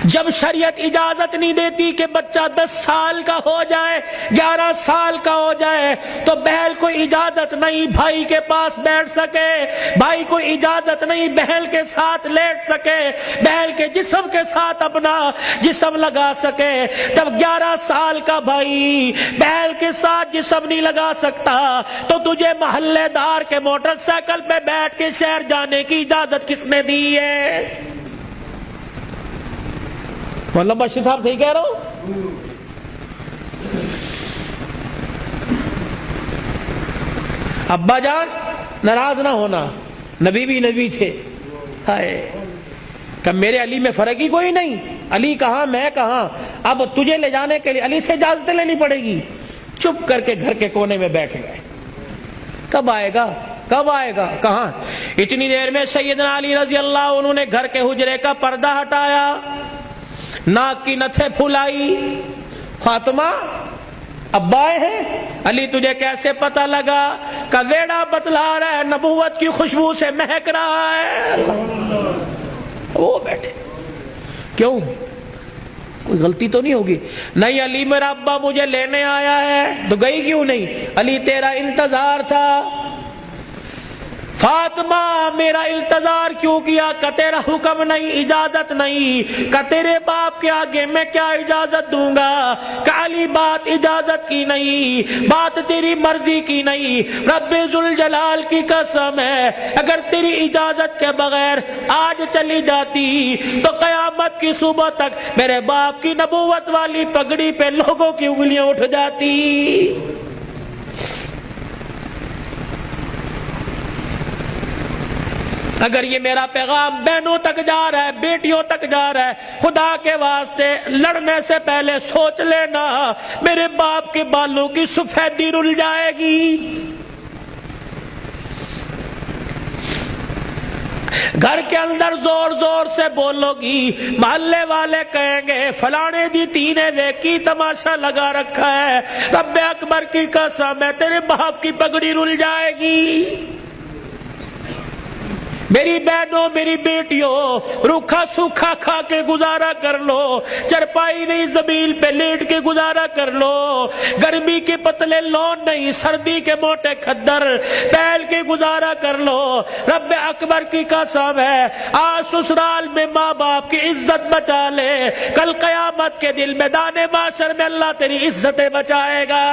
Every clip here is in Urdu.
جب شریعت اجازت نہیں دیتی کہ بچہ 10 سال کا ہو جائے 11 سال کا ہو جائے تو بہن کو اجازت نہیں بھائی کے پاس بیٹھ سکے, بھائی کو اجازت نہیں بہن کے ساتھ لیٹ سکے, بہن کے جسم کے ساتھ اپنا جسم لگا سکے. تب 11 سال کا بھائی بہن کے ساتھ جسم نہیں لگا سکتا تو تجھے محلے دار کے موٹر سائیکل پہ بیٹھ کے شہر جانے کی اجازت کس نے دی ہے؟ مولانا بشیر صاحب صحیح کہہ رہا ہوں؟ ابا جان ناراض نہ ہونا, نبی بھی نبی تھے. ہائے کہ میرے علی میں فرق ہی کوئی نہیں, علی کہاں میں کہاں, اب تجھے لے جانے کے لیے علی سے اجازت لینی پڑے گی. چپ کر کے گھر کے کونے میں بیٹھ گئے. کب آئے گا کب آئے گا کہاں؟ اتنی دیر میں سیدنا علی رضی اللہ عنہ نے گھر کے حجرے کا پردہ ہٹایا, ناک کی نتھے پھلائی. فاطمہ ابا آئے ہیں. علی تجھے کیسے پتہ لگا؟ کہ ویڑا بتلا رہا ہے, نبوت کی خوشبو سے مہک رہا ہے. وہ بیٹھے. کیوں کوئی غلطی تو نہیں ہوگی؟ نہیں علی میرا ابا مجھے لینے آیا ہے. تو گئی کیوں نہیں؟ علی تیرا انتظار تھا. فاطمہ میرا انتظار کیوں کیا؟ کہ تیرا حکم نہیں, اجازت نہیں. کہ تیرے باپ کے آگے میں کیا اجازت دوں گا؟ کہ علی بات اجازت کی نہیں, بات تیری مرضی کی نہیں. رب ذوالجلال کی قسم ہے اگر تیری اجازت کے بغیر آج چلی جاتی تو قیامت کی صبح تک میرے باپ کی نبوت والی پگڑی پہ لوگوں کی انگلیاں اٹھ جاتی. اگر یہ میرا پیغام بہنوں تک جا رہا ہے, بیٹیوں تک جا رہا ہے, خدا کے واسطے لڑنے سے پہلے سوچ لینا میرے باپ کے بالوں کی سفیدی رل جائے گی. گھر کے اندر زور زور سے بولو گی, محلے والے کہیں گے فلانے دی تینے ویکی تماشا لگا رکھا ہے. رب اکبر کی قسم ہے تیرے باپ کی پگڑی رل جائے گی. میری بہنوں میری بیٹیوں روکھا سوکھا کھا کے گزارا کر لو, چرپائی نہیں زمین پہ لیٹ کے گزارا کر لو, گرمی کے پتلے لون نہیں سردی کے موٹے کھدر پہل کے گزارا کر لو. رب اکبر کی قسم ہے آج سسرال میں ماں باپ کی عزت بچا لے, کل قیامت کے دن میدان معاشر میں اللہ تیری عزتیں بچائے گا.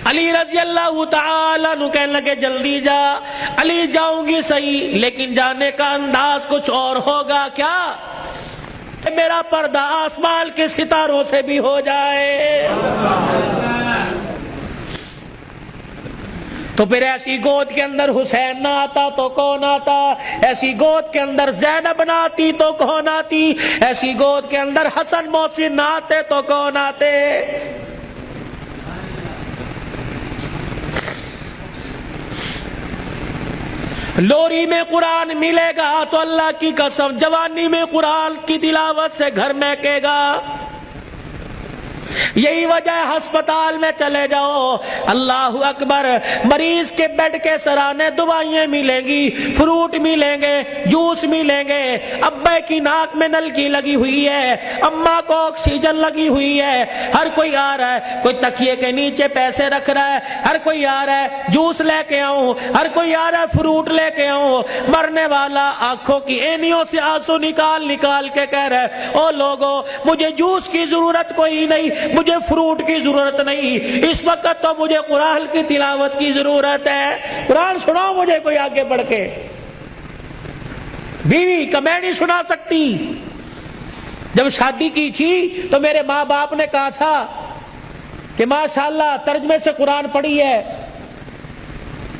علی رضی اللہ تعالیٰ عنہ کہنے لگے جلدی جا. علی جاؤں گی صحیح لیکن جانے کا انداز کچھ اور ہوگا. کیا؟ میرا پردہ آسمان کے ستاروں سے بھی ہو جائے. تو پھر ایسی گود کے اندر حسین نہ آتا تو کون آتا؟ ایسی گود کے اندر زینب نہ آتی تو کون آتی؟ ایسی گود کے اندر حسن محسن نہ آتے تو کون آتے؟ لوری میں قرآن ملے گا تو اللہ کی قسم جوانی میں قرآن کی تلاوت سے گھر مہکے گا. یہی وجہ ہے ہسپتال میں چلے جاؤ اللہ اکبر, مریض کے بیڈ کے سرانے دوائیں ملیں گی, فروٹ ملیں گے, جوس ملیں گے. ابے کی ناک میں نلکی لگی ہوئی ہے, اماں کو آکسیجن لگی ہوئی ہے. ہر کوئی آ رہا ہے, کوئی تکیے کے نیچے پیسے رکھ رہا ہے, ہر کوئی آ رہا ہے جوس لے کے آؤں, ہر کوئی آ رہا ہے فروٹ لے کے آؤں. مرنے والا آنکھوں کی اینیوں سے آنسو نکال نکال کے کہہ رہا ہے او لوگوں مجھے جوس کی ضرورت کوئی نہیں, مجھے فروٹ کی ضرورت نہیں, اس وقت تو مجھے قرآن کی تلاوت کی ضرورت ہے. قرآن سناؤ مجھے کوئی آگے بڑھ کے. بیوی کا میں نہیں سنا سکتی. جب شادی کی تھی تو میرے ماں باپ نے کہا تھا کہ ماشاءاللہ ترجمے سے قرآن پڑھی ہے.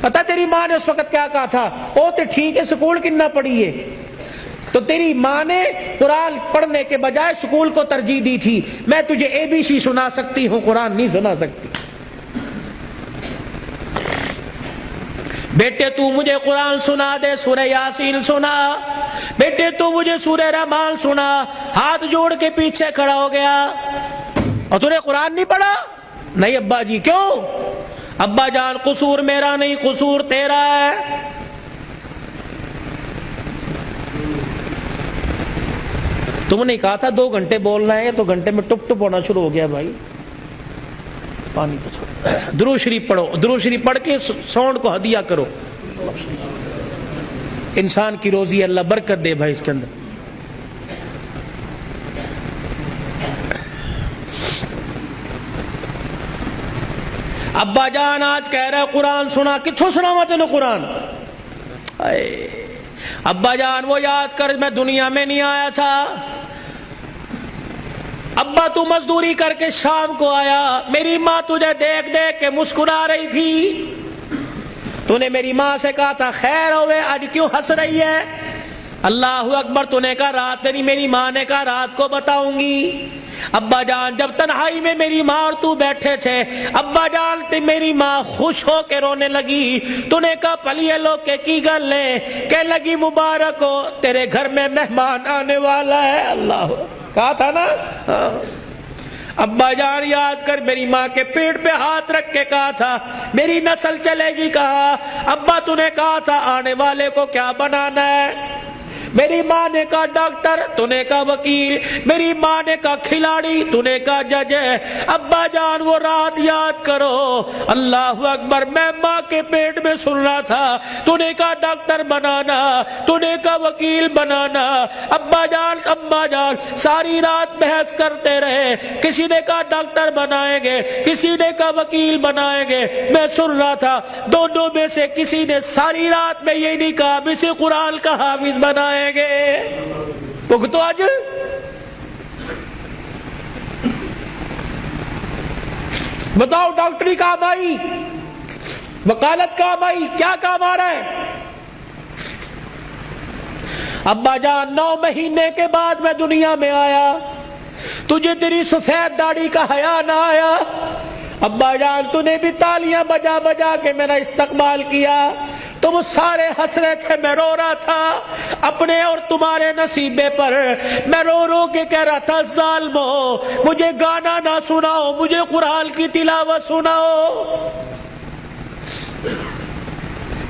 پتہ تیری ماں نے اس وقت کیا کہا تھا؟ او تے ٹھیک ہے سکول کنا پڑھی ہے. تو تیری ماں نے قرآن پڑھنے کے بجائے سکول کو ترجیح دی تھی. میں تجھے ABC سنا سکتی ہوں, قرآن نہیں سنا سکتی. بیٹے تو مجھے قرآن سنا دے, سورہ یاسین سنا. بیٹے تو مجھے سورہ رحمان سنا. ہاتھ جوڑ کے پیچھے کھڑا ہو گیا. اور تو نے قرآن نہیں پڑھا؟ نہیں ابا جی. کیوں؟ ابا جان قصور میرا نہیں, قصور تیرا ہے. تم نے کہا تھا 2 گھنٹے بولنا ہے تو گھنٹے میں ٹپ ٹپ ہونا شروع ہو گیا بھائی. پانی تو چھوڑو. درود شریف پڑھو, درود شریف پڑھ کے ساؤنڈ کو ہدیہ کرو. انسان کی روزی اللہ برکت دے بھائی اس کے اندر. ابا جان آج کہہ رہا ہے قرآن سنا, کتھوں سناوا تینوں قرآن؟ ابا جان وہ یاد کر میں دنیا میں نہیں آیا تھا. ابا تو مزدوری کر کے شام کو آیا, میری ماں تجھے دیکھ دیکھ کے مسکرا رہی تھی. تو نے میری ماں سے کہا تھا خیر ہوئے, آج کیوں ہنس رہی ہے؟ اللہ اکبر. تو نے کہا رات نہیں, میری ماں نے کہا رات کو بتاؤں گی. ابا جان جب تنہائی میں میری ماں اور تو بیٹھے تھے, ابا جان میری ماں خوش ہو کے رونے لگی. تو نے کہا پلیے لوگ کی گل ہے؟ کہ لگی مبارک ہو تیرے گھر میں مہمان آنے والا ہے. اللہ کہا تھا نا. ابا جان یاد کر میری ماں کے پیٹ پہ ہاتھ رکھ کے کہا تھا میری نسل چلے گی. کہا ابا تو نے کہا تھا آنے والے کو کیا بنانا ہے؟ میری ماں نے کہا ڈاکٹر, تو نے کہا وکیل. میری ماں نے کہا کھلاڑی, تو نے کہا جج. ابا جان وہ رات یاد کرو, اللہ اکبر, میں ماں کے پیٹ میں سن رہا تھا. تو نے کہا ڈاکٹر بنانا, تو نے کہا وکیل بنانا. ابا جان اما جان ساری رات بحث کرتے رہے. کسی نے کہا ڈاکٹر بنائیں گے, کسی نے کہا وکیل بنائیں گے. میں سن رہا تھا دونوں میں سے کسی نے ساری رات میں یہ نہیں کہا اسے قرآن کا حافظ بنائیں گے. تو آج بتاؤ ڈاکٹری کام آئی, وکالت کام آئی, کیا کام آ رہا ہے؟ ابا جان 9 مہینے کے بعد میں دنیا میں آیا, تجھے تیری سفید داڑھی کا حیا نہ آیا. ابا جان تو نے بھی تالیاں بجا بجا کے میرا استقبال کیا. تم سارے ہنس رہے تھے, میں رو رہا تھا اپنے اور تمہارے نصیبے پر. میں رو رو کے کہہ رہا تھا ظالمو مجھے گانا نہ سناؤ, مجھے قرآن کی تلاوت سناؤ.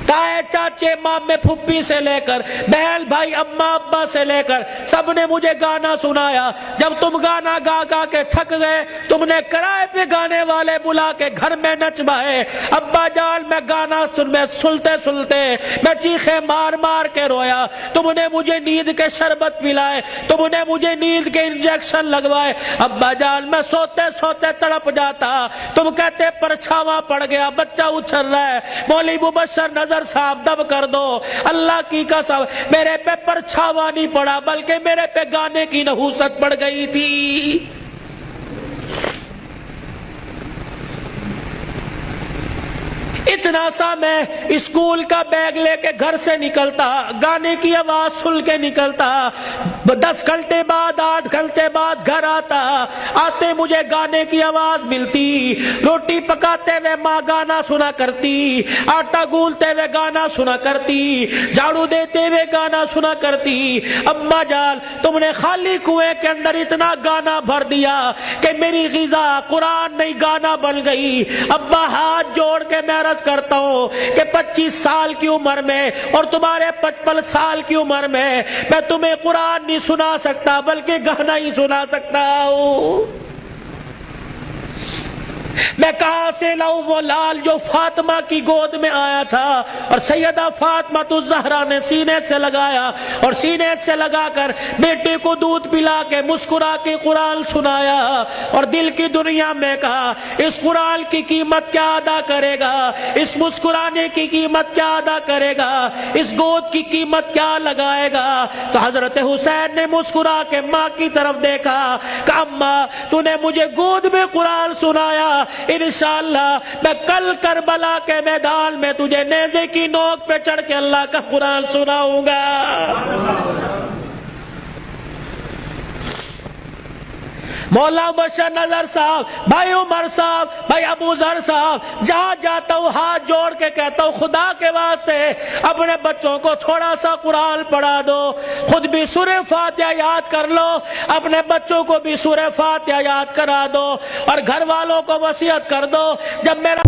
تائے چاچے مامے پھپھی سے لے کر بہن بھائی اماں ابا سے لے کر سب نے مجھے گانا سنایا. جب تم گانا گا گا کے تھک گئے, تم نے کرائے پہ گانے والے بلا کے گھر میں نچوائے. ابا جان میں گانا سنتے سنتے میں چیخے مار مار کے رویا. تم نے مجھے نیند کے شربت پلائے, تم نے مجھے نیند کے انجیکشن لگوائے. ابا جان میں سوتے سوتے تڑپ جاتا. تم کہتے پرچھاواں پڑ گیا, بچہ اچھل رہا ہے, مولوی مبشر نظر صاحب دب کر دو. اللہ کی قسم میرے پہ پرچھاوا نہیں پڑا بلکہ میرے پہ گانے کی نحوست پڑ گئی تھی. اتنا سا میں اسکول کا بیگ لے کے گھر سے نکلتا, گانے کی آواز سن کے نکلتا. 10 گھنٹے بعد 8 گھنٹے بعد گھر آتا, آتے مجھے گانے کی آواز ملتی. روٹی پکاتے ہوئے ماں گانا سنا کرتی, آٹا گولتے ہوئے گانا سنا کرتی, جھاڑو دیتے ہوئے گانا سنا کرتی. اما جان تم نے خالی کنویں کے اندر اتنا گانا بھر دیا کہ میری غذا قرآن نہیں گانا بن گئی. ابا ہاتھ جوڑ کے میں عرض کرتا ہوں کہ 25 سال کی عمر میں اور تمہارے 55 سال کی عمر میں تمہیں قرآن نہیں سنا سکتا بلکہ گانا ہی سنا سکتا ہوں. میں کہاں سے لاؤں وہ لال جو فاطمہ کی گود میں آیا تھا اور سیدہ فاطمہ الزہرا نے سینے سے لگایا اور سینے سے لگا کر بیٹے کو دودھ پلا کے مسکرا کے قرآن سنایا اور دل کی دنیا میں کہا اس قرآن کی قیمت کیا ادا کرے گا, اس مسکرانے کی قیمت کیا ادا کرے گا, اس گود کی قیمت کیا لگائے گا. تو حضرت حسین نے مسکرا کے ماں کی طرف دیکھا کہ اماں تو نے مجھے گود میں قرآن سنایا, انشاءاللہ میں کل کربلا کے میدان میں تجھے نیزے کی نوک پہ چڑھ کے اللہ کا قرآن سناؤں گا. مولانا بشر نظر صاحب, بھائی عمر صاحب, بھائی ابو ذر صاحب, جہاں جاتا ہوں ہاتھ جوڑ کے کہتا ہوں خدا کے واسطے اپنے بچوں کو تھوڑا سا قرآن پڑھا دو, خود بھی سورہ فاتحہ یاد کر لو, اپنے بچوں کو بھی سورہ فاتحہ یاد کرا دو اور گھر والوں کو وصیت کر دو. جب میرا